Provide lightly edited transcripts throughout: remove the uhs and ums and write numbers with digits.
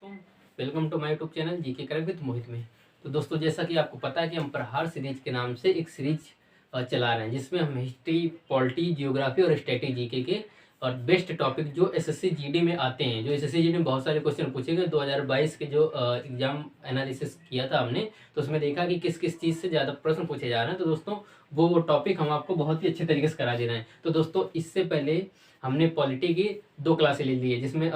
दोस्तों, welcome to my YouTube channel GK correct with Mohit में। तो दोस्तों, जैसा कि आपको पता है कि हम प्रहार सीरीज के नाम से एक सीरीज चला रहे हैं, जिसमें हम हिस्ट्री, पॉलिटी, जियोग्राफी और स्टैटिक जीके के और बेस्ट टॉपिक जो एसएससी जीडी में आते हैं, जो एसएससी जीडी में बहुत सारे क्वेश्चन पूछे गए। 2022 के जो एग्जाम एनालिसिस किया था हमने, तो उसमें देखा कि किस किस चीज़ से ज़्यादा प्रश्न पूछे जा रहे हैं। तो दोस्तों, वो टॉपिक हम आपको बहुत ही अच्छे तरीके से करा दे रहे हैं। तो दोस्तों, इससे पहले हमने पॉलिटी की 2 क्लासें ले ली है, जिसमें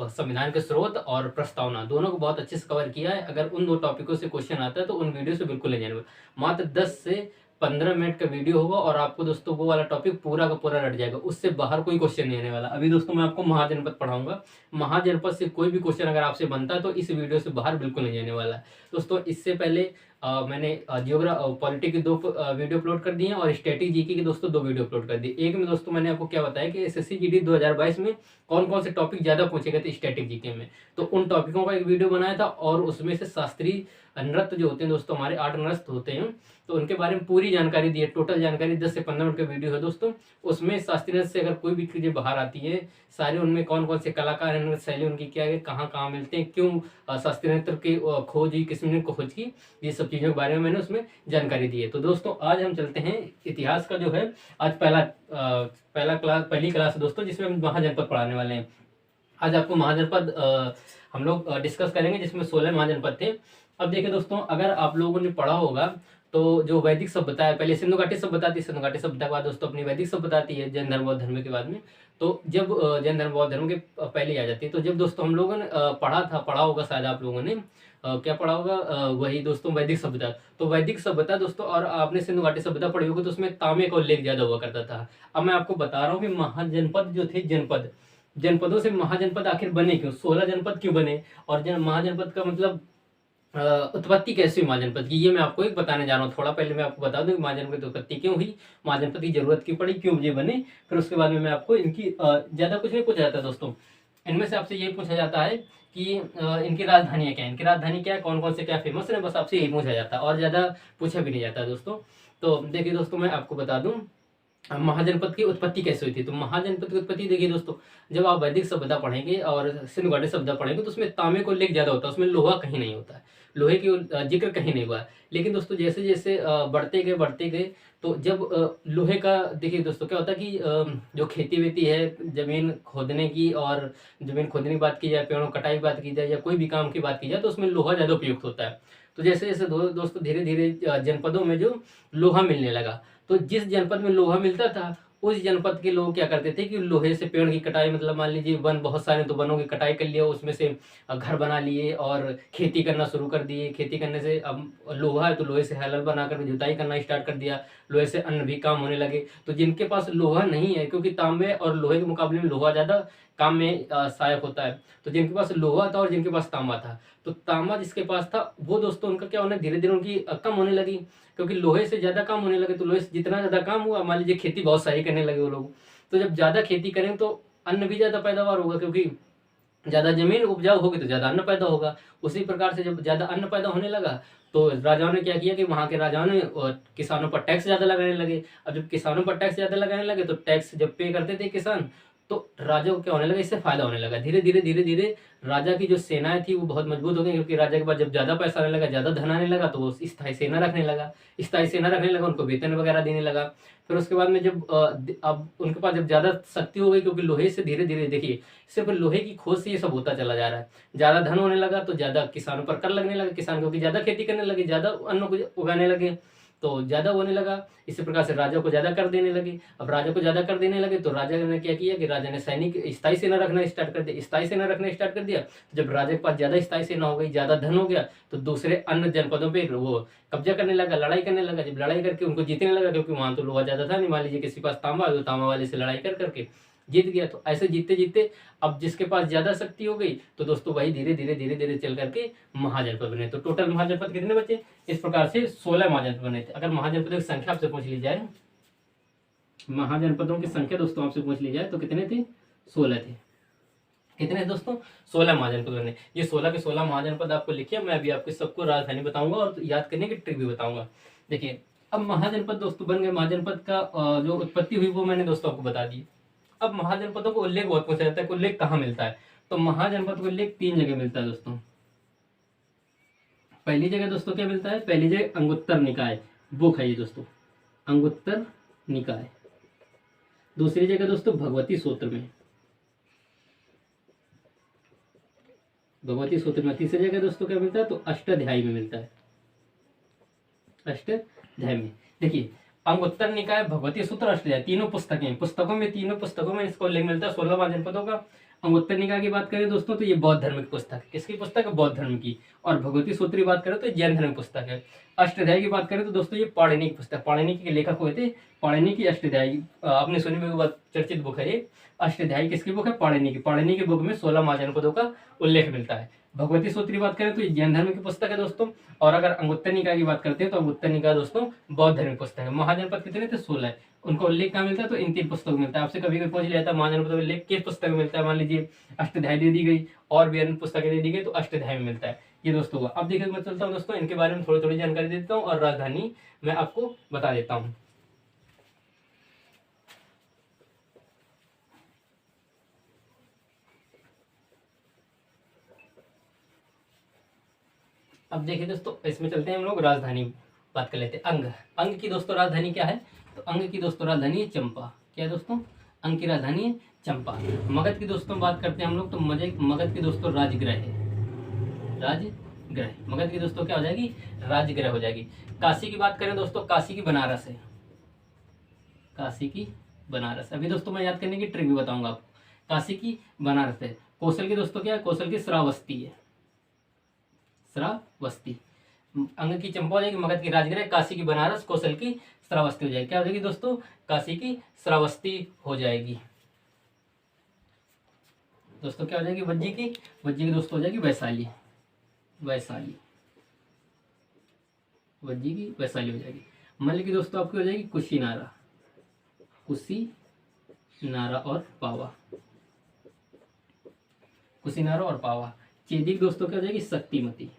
संविधान के स्रोत और प्रस्तावना दोनों को बहुत अच्छे से कवर किया है। अगर उन 2 टॉपिकों से क्वेश्चन आता है तो उन वीडियो से बिल्कुल नहीं जाने। मात्र 10 से 15 मिनट का वीडियो होगा और आपको दोस्तों वो वाला टॉपिक पूरा का पूरा रट जाएगा, उससे बाहर कोई क्वेश्चन नहीं आने वाला। अभी दोस्तों मैं आपको महाजनपद पढ़ाऊंगा, महाजनपद से कोई भी क्वेश्चन अगर आपसे बनता है तो इस वीडियो से बाहर बिल्कुल नहीं जाने वाला है। दोस्तों, इससे पहले मैंने पॉलिटी की 2 वीडियो अपलोड कर दिए हैं और स्टैटिक जीके की दोस्तों 2 वीडियो अपलोड कर दिए। एक में दोस्तों मैंने आपको क्या बताया कि एसएससी जीडी 2022 में कौन कौन से टॉपिक ज़्यादा पूछे गए थे स्टैटिक जीके में, तो उन टॉपिकों का एक वीडियो बनाया था। और उसमें से शास्त्रीय नृत्य जो होते हैं दोस्तों, हमारे 8 नृत्य होते हैं, तो उनके बारे में पूरी जानकारी दी है। टोटल जानकारी 10 से 15 मिनट का वीडियो है दोस्तों। उसमें शास्त्रीय नृत्य से अगर कोई भी चीज़ें बाहर आती है, सारे उनमें कौन कौन से कलाकार हैं, नृत्य शैली उनकी क्या है, कहाँ कहाँ मिलते हैं, क्यों शास्त्रीय नृत्य की खोज हुई, किसने खोज की, ये सब चीज़ों के बारे में मैंने उसमें जानकारी दी है। तो दोस्तों, आज हम चलते हैं इतिहास का जो है, आज पहली क्लास है दोस्तों, जिसमें हम महाजनपद पढ़ाने वाले हैं। आज आपको महाजनपद हम लोग डिस्कस करेंगे, जिसमें 16 महाजनपद थे। अब देखिए दोस्तों, अगर आप लोगों ने पढ़ा होगा तो जो वैदिक सभ्यता है, पहले सिंधु घाटी सभ्यता आती है, सिंधु घाटी सभ्यता के बाद दोस्तों अपनी वैदिक सभ्यता आती है, जैन धर्म बौद्ध धर्म के बाद में। तो जब जैन धर्म बौद्ध धर्म के पहले आ जाती है, तो जब दोस्तों हम लोगों ने पढ़ा होगा शायद आप लोगों ने क्या पढ़ा होगा, वही दोस्तों वैदिक सभ्यता। तो वैदिक सभ्यता दोस्तों, और आपने सिंधु घाटी सभ्यता पढ़ी होगी, तो उसमें तांबे का उल्लेख ज्यादा हुआ करता था। अब मैं आपको बता रहा हूँ कि महाजनपद जो थे, जनपदों से महाजनपद आखिर बने क्यों, 16 जनपद क्यों बने, और महाजनपद का मतलब उत्पत्ति कैसे हुई महाजनपद की, ये मैं आपको एक बताने जा रहा हूँ। थोड़ा पहले मैं आपको बता दूं महाजनपद की उत्पत्ति क्यों हुई, महाजनपद की जरूरत क्यों पड़ी, क्यों ये बने। फिर उसके बाद में मैं आपको इनकी ज्यादा कुछ नहीं पूछा जाता दोस्तों, इनमें से आपसे यही पूछा जाता है कि इनकी राजधानियाँ क्या है, इनकी राजधानी क्या है, कौन कौन से क्या फेमस है, बस आपसे यही पूछा जाता है और ज्यादा पूछा भी नहीं जाता दोस्तों। तो देखिए दोस्तों, मैं आपको बता दूं महाजनपद की उत्पत्ति कैसे हुई थी। तो महाजनपद की उत्पत्ति देखिए दोस्तों, जब आप वैदिक सभ्यता पढ़ेंगे और सिंधु घाटी सभ्यता पढ़ेंगे, तो उसमें तांबे को उल्लेख ज्यादा होता है, उसमें लोहा कहीं नहीं होता है, लोहे की जिक्र कहीं नहीं हुआ है। लेकिन दोस्तों, जैसे जैसे बढ़ते गए, तो जब लोहे का देखिए दोस्तों क्या होता है कि जो खेती वेती है, जमीन खोदने की, और जमीन खोदने की बात की जाए, पेड़ों कटाई की बात की जाए, या कोई भी काम की बात की जाए, तो उसमें लोहा ज्यादा उपयुक्त होता है। तो जैसे जैसे दोस्तों धीरे धीरे जनपदों में जो लोहा मिलने लगा, तो जिस जनपद में लोहा मिलता था, उस जनपद के लोग क्या करते थे कि लोहे से पेड़ की कटाई, मतलब मान लीजिए वन बहुत सारे, तो वनों की कटाई कर लिया, उसमें से घर बना लिए और खेती करना शुरू कर दिए। खेती करने से अब लोहा है तो लोहे से हल बनाकर जुताई करना स्टार्ट कर दिया, लोहे से अन्न भी काम होने लगे। तो जिनके पास लोहा नहीं है, क्योंकि तांबे और लोहे के मुकाबले में लोहा ज्यादा काम में सहायक होता है, तो जिनके पास लोहा था और जिनके पास तांबा था, तो तांबा जिसके पास था वो दोस्तों उनका क्या होना, धीरे धीरे उनकी कम होने लगी, क्योंकि लोहे से ज्यादा काम होने लगे। तो लोहे से जितना ज्यादा काम हुआ, मान लीजिए खेती बहुत सारी करने लगे वो लोग, तो जब ज्यादा खेती करें तो अन्न भी ज्यादा पैदावार होगा, क्योंकि ज्यादा जमीन उपजाऊ होगी तो ज्यादा अन्न पैदा होगा। उसी प्रकार से जब ज्यादा अन्न पैदा होने लगा, तो राजाओं ने क्या किया कि वहां के राजाओं ने किसानों पर टैक्स ज्यादा लगाने लगे। अब जब किसानों पर टैक्स ज्यादा लगाने लगे, तो टैक्स जब पे करते थे किसान, तो राजा को क्या होने लगा, इससे फायदा होने लगा। धीरे धीरे राजा की जो सेनाएं थी वो बहुत मजबूत हो गई, क्योंकि राजा के पास जब ज्यादा पैसा आने लगा, ज्यादा धन आने लगा, तो वो स्थायी सेना रखने लगा, उनको वेतन वगैरह देने लगा। फिर उसके बाद में जब अब उनके पास जब ज्यादा शक्ति हो गई, क्योंकि लोहे से धीरे धीरे देखिए, सिर्फ लोहे की खोज से ये सब होता चला जा रहा है। ज्यादा धन होने लगा तो ज्यादा किसानों पर कर लगने लगा, किसान क्योंकि ज्यादा खेती करने लगे, ज्यादा अन्न को उगाने लगे, तो ज्यादा होने लगा। इसी प्रकार से राजा को ज्यादा कर देने लगे। अब राजा को ज्यादा कर देने लगे, तो राजा ने क्या किया कि राजा ने सैनिक स्थायी सेना रखना स्टार्ट कर दिया, तो जब राजा के पास ज्यादा स्थायी सेना हो गई, ज्यादा धन हो गया, तो दूसरे अन्य जनपदों पे वो कब्जा करने लगा, लड़ाई करने लगा। जब लड़ाई करके उनको जीतने लगा, क्योंकि वहां तो लोहा ज्यादा था नहीं, मान लीजिए किसी के पास तांबा है, तो तांबा वाले से लड़ाई कर करके जीत गया। तो ऐसे जीतते जीतते अब जिसके पास ज्यादा शक्ति हो गई, तो दोस्तों वही धीरे धीरे चल करके महाजनपद बने। तो टोटल महाजनपद कितने बचे, इस प्रकार से 16 महाजनपद बने थे। अगर महाजनपदों की संख्या आपसे पूछ ली जाए, महाजनपदों की संख्या दोस्तों आपसे पूछ ली जाए, तो कितने थे, 16 थे। कितने दोस्तों, 16 महाजनपद बने। ये 16 के 16 महाजनपद आपको लिखिए, मैं अभी आपको सबको राजधानी बताऊंगा और याद करने की ट्रिक भी बताऊंगा। देखिए, अब महाजनपद दोस्तों बन गए, महाजनपद का जो उत्पत्ति हुई वो मैंने दोस्तों आपको बता दी। अब महाजनपदों को उल्लेख बहुत पूछा जाता है कि उल्लेख कहाँ मिलता है, तो महाजनपद को उल्लेख 3 जगह मिलता है दोस्तों। पहली जगह दोस्तों क्या मिलता है, पहली जगह अंगुत्तर निकाय बुक है ये दोस्तों, अंगुत्तर निकाय। दूसरी जगह दोस्तों भगवती सूत्र में, भगवती सूत्र में। तीसरी जगह दोस्तों क्या मिलता है, तो अष्टाध्यायी में मिलता है, अष्टाध्यायी में। देखिए अंगुत्तर निकाय, भगवती सूत्र, अष्टाध्यायी, तीनों पुस्तकें, तीनों पुस्तकों में इसको उल्लेख मिलता है 16 महाजनपदों का। अंगुत्तर निकाय की बात करें दोस्तों तो ये बौद्ध धर्म की पुस्तक है। किसकी पुस्तक है, बौद्ध धर्म की। और भगवती सूत्र की बात करें तो जैन धर्म की पुस्तक है। अष्टाध्यायी की बात करें तो दोस्तों ये पाणिनि की पुस्तक, पाणिनि के लेखक हुए थे, पाणिनि की अष्टाध्यायी आपने सुनी हुई बात, चर्चित बुक है ये। अष्टाध्यायी किसकी बुक है, पाणिनि की। पाणिनि की बुक में 16 महाजनपदों का उल्लेख मिलता है। भगवती सूत्र की बात करें तो ये जैन धर्म की पुस्तक है दोस्तों। और अगर अंगुत्तर निकाय की बात करते हैं तो अंगुत्तर निकाय दोस्तों बौद्ध धर्म की पुस्तक है। महाजनपद कितने थे, 16 है। उनको उल्लेख कहाँ मिलता है, तो इन 3 पुस्तकों में मिलता है। आपसे कभी कभी पूछ लिया था महाजनपद उल्लेख किस पुस्तक में मिलता है, मान लीजिए अष्टाध्यायी दे दी गई और भी अन्य पुस्तकें दे दी गई तो अष्टाध्यायी में मिलता है ये दोस्तों हुआ। अब देखिए मैं चलता हूँ दोस्तों, इनके बारे में थोड़ी थोड़ी जानकारी देता हूँ और राजधानी मैं आपको बता देता हूँ। अब देखिए दोस्तों, इसमें चलते हैं हम लोग, राजधानी बात कर लेते हैं। अंग, अंग की दोस्तों राजधानी क्या है, तो अंग की दोस्तों राजधानी है चंपा। क्या है दोस्तों, अंग की राजधानी है चंपा। मगध की दोस्तों बात करते हैं हम लोग, तो मगध की दोस्तों राजगृह है, राजगृह। मगध की दोस्तों क्या हो जाएगी, राजगृह हो जाएगी। काशी की बात करें दोस्तों, काशी की बनारस है, काशी की बनारस। अभी दोस्तों मैं याद करने की ट्रिक भी बताऊंगा आपको। काशी की बनारस है। कौशल की दोस्तों क्या है, कौशल की श्रावस्ती है, श्रावस्ती। अंग की चंपा हो जाएगी, मगध की राजगृह, काशी की बनारस, कौशल की श्रावस्ती हो जाएगी। क्या हो जाएगी दोस्तों, काशी की श्रावस्ती हो जाएगी। दोस्तों क्या हो जाएगी, वज्जी की दोस्तों हो जाएगी वैशाली, वैशाली, वज्जी की वैशाली हो जाएगी। मल्ल की दोस्तों आपकी हो जाएगी कुशीनारा, कुशीनारा और पावा, कुशीनारा और पावा। चेदी की दोस्तों क्या हो जाएगी, शक्तिमती,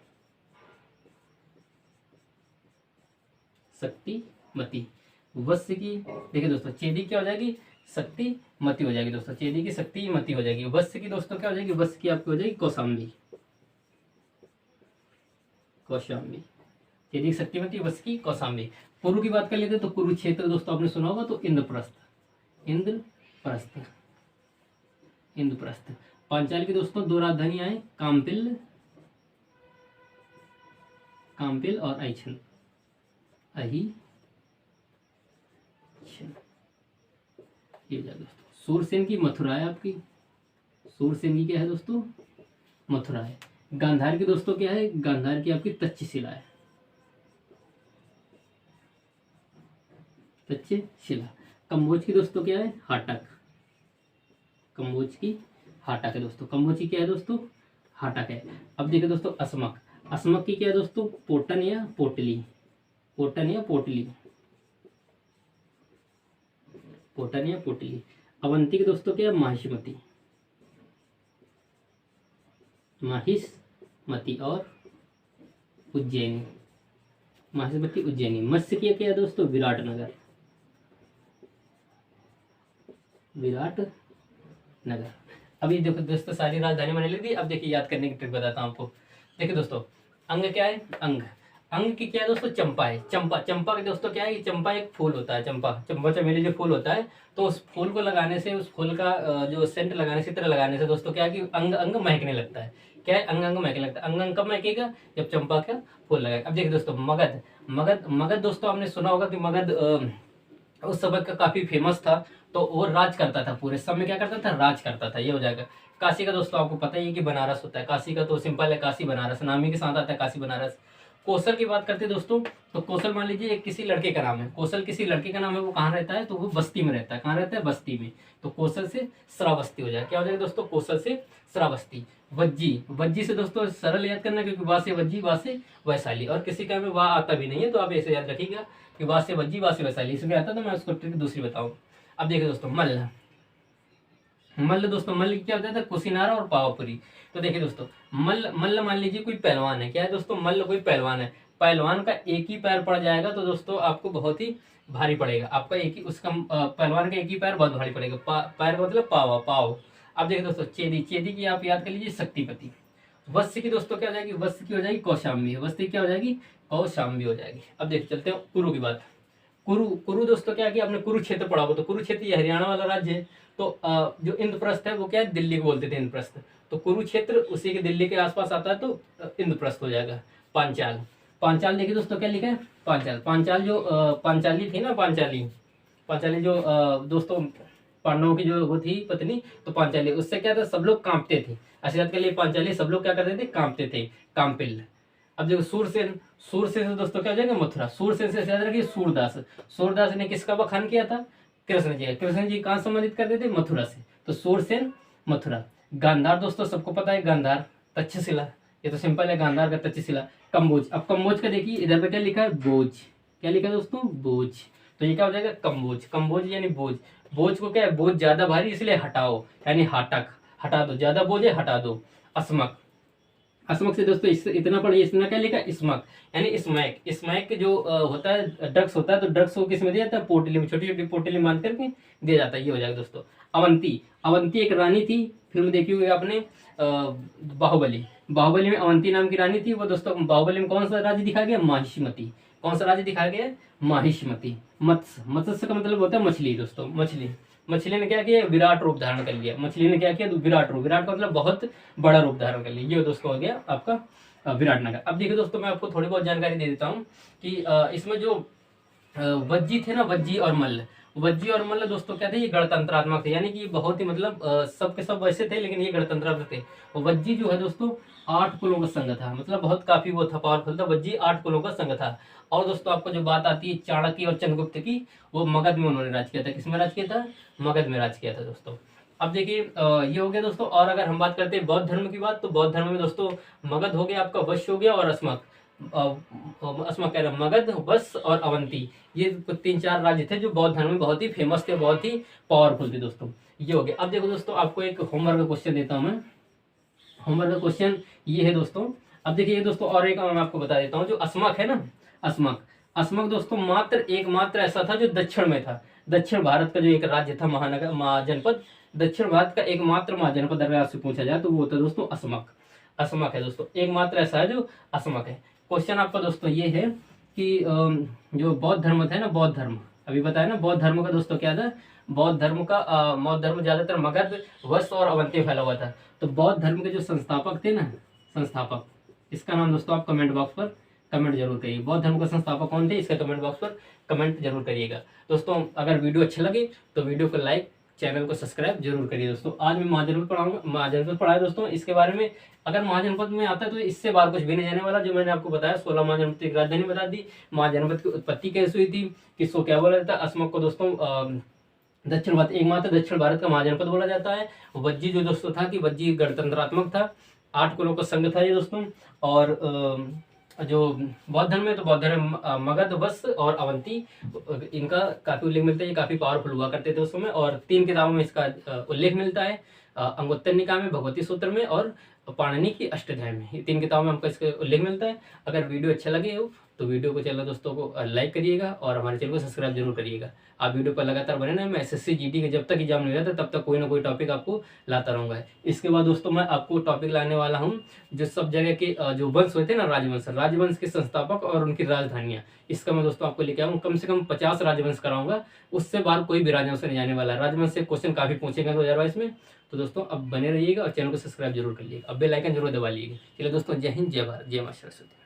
शक्तिमती। वत्स की देखिए दोस्तों, चेदी क्या हो जाएगी, शक्तिमती हो जाएगी दोस्तों, चेदी की शक्तिमती हो जाएगी। वत्स की दोस्तों क्या हो जाएगी, वत्स की आपकी हो जाएगी कौशाम्बी, कौशाम्बी। चेदी की शक्तिमती, वत्स की कौशाम्बी। कुरु की बात कर लेते हैं तो कुरुक्षेत्र दोस्तों आपने सुना होगा, तो इंद्रप्रस्थ, इंद्रप्रस्थ, इंद्रप्रस्थ। पांचाल की दोस्तों 2 राजधानियां हैं, काम्पिल, काम्पिल और अहिछन, ये दोस्तों। सूरसेन की मथुरा है आपकी, सूरसेन की क्या है दोस्तों, मथुरा है। गांधार की दोस्तों क्या है, गांधार की आपकी तक्षशिला है, तक्षशिला। कम्बोज की दोस्तों क्या है, हाटक, कम्बोज की हाटक है दोस्तों। कम्बोज की क्या है दोस्तों, हाटक है। अब देखिए दोस्तों असमक, असमक की क्या है दोस्तों, पोटन या पोटली, पोटन या पोटली, पोटन या पोटली। अवंती की दोस्तों क्या है, माहिष्मती, माहिष्मती और उज्जैनी, माहिष्मती उज्जैनी। मत्स्य की क्या है दोस्तों, विराटनगर, विराटनगर। अभी देखो दोस्तों सारी राजधानी मैंने लिख दी। अब देखिए याद करने की ट्रिक बताता हूँ आपको। देखिए दोस्तों अंग क्या है, अंग, अंग की क्या है दोस्तों, चंपा है। चंपा, चंपा के दोस्तों क्या है, चंपा एक फूल होता है, चंपा, चंपा चमेली जो फूल होता है, तो उस फूल को लगाने से, उस फूल का जो सेंट लगाने से, इत्र लगाने से दोस्तों क्या है कि अंग अंग महकने लगता है। क्या है, अंग अंग महकने लगता है। अंग अंग कब महकेगा, जब चंपा का फूल लगाए। अब देखिए दोस्तों मगध, मगध, मगध दोस्तों आपने सुना होगा कि मगध उस समय का काफी फेमस था, तो वो राज करता था, पूरे समय क्या करता था, राज करता था। ये हो जाएगा। काशी का दोस्तों आपको पता ही है कि बनारस होता है, काशी का तो सिंपल है, काशी बनारस नाम ही के साथ आता है, काशी बनारस। कौशल की बात करते हैं दोस्तों, तो कौशल मान लीजिए एक किसी लड़के का नाम है, कौशल किसी लड़के का नाम है, वो कहाँ रहता है, तो वो बस्ती में रहता है। कहाँ रहता है, बस्ती में। तो कौशल से श्रावस्ती हो जाए। क्या हो जाएगा दोस्तों, कौशल से श्रावस्ती। वज्जी, वज्जी से दोस्तों सरल याद करना, क्योंकि वहां से वज्जी, वहां से वैशाली, और किसी का में वहां आता भी नहीं है, तो आप ऐसे याद रखिएगा कि वहां से वज्जी, वहां से वैशाली, इसमें आता तो मैं उसको ट्रिक दूसरी बताऊँ। अब देखिए दोस्तों मल्ल, मल्ल दोस्तों, मल्ल क्या होता है, कुशीनारा और पावापुरी। तो देखिए दोस्तों मल्ल, मल्ल मान लीजिए कोई पहलवान है। क्या है दोस्तों, मल्ल कोई पहलवान है। पहलवान का एक ही पैर पड़ जाएगा तो दोस्तों आपको बहुत ही भारी पड़ेगा। आपका एक ही, उसका पहलवान का एक ही पैर बहुत भारी पड़ेगा। पैर का मतलब पावा, पाव। अब देखिए दोस्तों चेदी, चेदी की आप याद कर लीजिए शक्तिपति। वत्स की दोस्तों क्या हो जाएगी, वत्स की हो जाएगी कौशाम्बी, वत्स की क्या हो जाएगी, कौशाम्बी हो जाएगी। अब देखिए चलते हैं कुरु की बात। कुरु, कुरु दोस्तों क्या कि आपने कुरुक्षेत्र पढ़ा हो, तो कुरुक्षेत्र ये हरियाणा वाला राज्य है। तो जो इंद्रप्रस्थ है वो क्या है, दिल्ली को बोलते थे इंद्रप्रस्थ, तो कुरुक्षेत्र उसी के दिल्ली के आसपास आता है, तो इंद्रप्रस्थ हो जाएगा। पांचाल, पांचाल देखिए दोस्तों क्या लिखा है, पांचाल, पांचाल जो पांचाली थी ना, पांचाली, पांचाली जो दोस्तों पांडवों की जो वो थी पत्नी, तो पांचाली, उससे क्या था, सब लोग कांपते थे आशीर्वाद के लिए, पांचाली सब लोग क्या करते थे, कांपते थे, कांपिल। अब देखो सूरसेन, सूरसेन से दोस्तों क्या हो जाएगा, मथुरा। सूरसेन से याद रखिए सूरदास, सूरदास ने किसका बखान किया था, कृष्ण जी, कृष्ण जी कहाँ संबंधित करते थे, मथुरा से, तो सूरसेन मथुरा। गांधार दोस्तों सबको पता है, गांधार तक्षशिला, ये तो सिंपल है, गांधार का तक्षशिला। कम्बोज, अब कम्बोज का देखिए इधर पे क्या लिखा है, बोझ, क्या लिखा है दोस्तों, बोझ, तो ये क्या हो जाएगा, कम्बोज, कम्बोज यानी बोझ। बोझ को क्या है, बोझ ज्यादा भारी इसलिए हटाओ, यानी हाटक, हटा दो, ज्यादा बोझ है हटा दो। अस्मक, अस्मक से दोस्तों इतना पढ़िए, इसमें क्या लिखा, स्मक, यानी स्मैक, स्मैक जो होता है ड्रग्स होता है, तो ड्रग्स को किस में दिया जाता है, पोटली में, छोटी छोटी पोटली में बांध करके दिया जाता है, ये हो जाएगा दोस्तों। अवंती, अवंती एक रानी थी, फिल्म देखी होगी आपने बाहुबली, बाहुबली में अवंती नाम की रानी थी। वो दोस्तों बाहुबली में कौन सा राज्य दिखाया गया, माहिष्मती, कौन सा राज्य दिखाया गया, माहिष्मती। मत्स्य, मत्स्य का मतलब होता है मछली दोस्तों, मछली, मछली ने क्या किया, विराट रूप धारण कर लिया, मछली ने क्या किया, विराट रूप, विराट का मतलब बहुत बड़ा रूप धारण कर लिया, ये दोस्तों हो गया आपका विराटनगर। अब देखिए दोस्तों मैं आपको थोड़ी बहुत जानकारी दे देता हूँ कि इसमें जो वज्जी थे ना, वज्जी और मल्ल, वज्जी और मल्ल दोस्तों क्या थे, ये गणतंत्रात्मक थे, यानी कि बहुत ही मतलब सब के सब वैसे थे, लेकिन ये गणतंत्रात्मक थे। वज्जी जो है दोस्तों 8 कुलों का संघ था, मतलब बहुत काफी वो था, पावरफुल था, वज्जी 8 कुलों का संघ था। और दोस्तों आपको जो बात आती है चाणक्य और चंद्रगुप्त की, वो मगध में उन्होंने राज किया था, किसमें राज किया था, मगध में राज किया था दोस्तों। अब देखिए ये हो गया दोस्तों। और अगर हम बात करते हैं बौद्ध धर्म की बात, तो बौद्ध धर्म में दोस्तों मगध हो गया आपका, वश हो गया, और अस्मक, अस्मक कह रहे मगध, वश और अवंती, ये 3-4 राज्य थे जो बौद्ध धर्म में बहुत ही फेमस थे, बहुत ही पावरफुल थे दोस्तों, ये हो गया। अब देखो दोस्तों आपको एक होमवर्क का क्वेश्चन देता हूं मैं, होमवर्क का क्वेश्चन ये है दोस्तों। अब देखिए दोस्तों और एक मैं आपको बता देता हूँ, जो अस्मक है ना, अस्मक, अस्मक दोस्तों मात्र एकमात्र ऐसा था जो दक्षिण में था, दक्षिण भारत का जो एक राज्य था, महानगर, महाजनपद, दक्षिण भारत का एकमात्र महाजनपद अगर आपसे पूछा जाए तो वो होता है दोस्तों अस्मक, अस्मक है दोस्तों, एकमात्र ऐसा है जो अस्मक है। क्वेश्चन आपका दोस्तों ये है कि जो बौद्ध धर्म था ना, बौद्ध धर्म अभी बताया ना, बौद्ध धर्म का दोस्तों क्या था, बौद्ध धर्म का बौद्ध धर्म ज्यादातर मगध, वश और अवंती में फैला हुआ था। तो बौद्ध धर्म के जो संस्थापक थे ना, संस्थापक, इसका नाम दोस्तों आप कमेंट बॉक्स पर कमेंट जरूर करिए, बौद्ध धर्म का संस्थापक कौन थे, इसका कमेंट बॉक्स पर कमेंट जरूर करिएगा दोस्तों। अगर वीडियो अच्छा लगे तो वीडियो को लाइक, चैनल को सब्सक्राइब जरूर करिए दोस्तों। आज मैं महाजनपद पढ़ाऊंगा, महाजनपद पढ़ाया दोस्तों, इसके बारे में अगर महाजनपद में आता है तो इससे बाहर कुछ भी नहीं जाने वाला। जो मैंने आपको बताया 16 महाजनपद की राजधानी बता दी, महाजनपद की उत्पत्ति कैसे हुई थी, किसको क्या बोला जाता है, अस्मक को दोस्तों दक्षिण भारत, एकमात्र दक्षिण भारत का महाजनपद बोला जाता है। वज्जी जो दोस्तों था कि वज्जी गणतंत्रात्मक था, 8 कुलों का संघ था ये दोस्तों। और जो बौद्ध धर्म है तो बौद्ध धर्म मगध, वश और अवंती, इनका काफी उल्लेख मिलता है, ये काफी पावरफुल हुआ करते थे उस समय। और 3 किताबों में इसका उल्लेख मिलता है, अंगुत्तर निकाय में, भगवती सूत्र में और पाणिनि की अष्टाध्याय में, ये 3 किताबों में हमको इसका उल्लेख मिलता है। अगर वीडियो अच्छा लगे हो तो वीडियो को चैनल दोस्तों को लाइक करिएगा और हमारे चैनल को सब्सक्राइब जरूर करिएगा। आप वीडियो पर लगातार बने रहें, मैं एसएससी जीडी के जब तक एग्जाम नहीं रहता तब तक कोई ना कोई टॉपिक आपको लाता रहूंगा। इसके बाद दोस्तों मैं आपको टॉपिक लाने वाला हूँ जो सब जगह के जो वंश होते हैं ना, राजवंश, राजवंश के संस्थापक और उनकी राजधानियाँ, इसका मैं दोस्तों आपको लेके आऊँ। कम से कम 50 राजवंश कराऊंगा, उससे बाहर कोई भी राजवंश नहीं जाने वाला है। राजवंश से क्वेश्चन काफी पूछेगा 2022 में। तो दोस्तों अब बने रहिएगा और चैनल को सब्सक्राइब जरूर करिएगा, अब बेल आइकन जरूर दबा लीजिएगा। चलिए दोस्तों, जय हिंद, जय भारत, जय मां सरस्वती।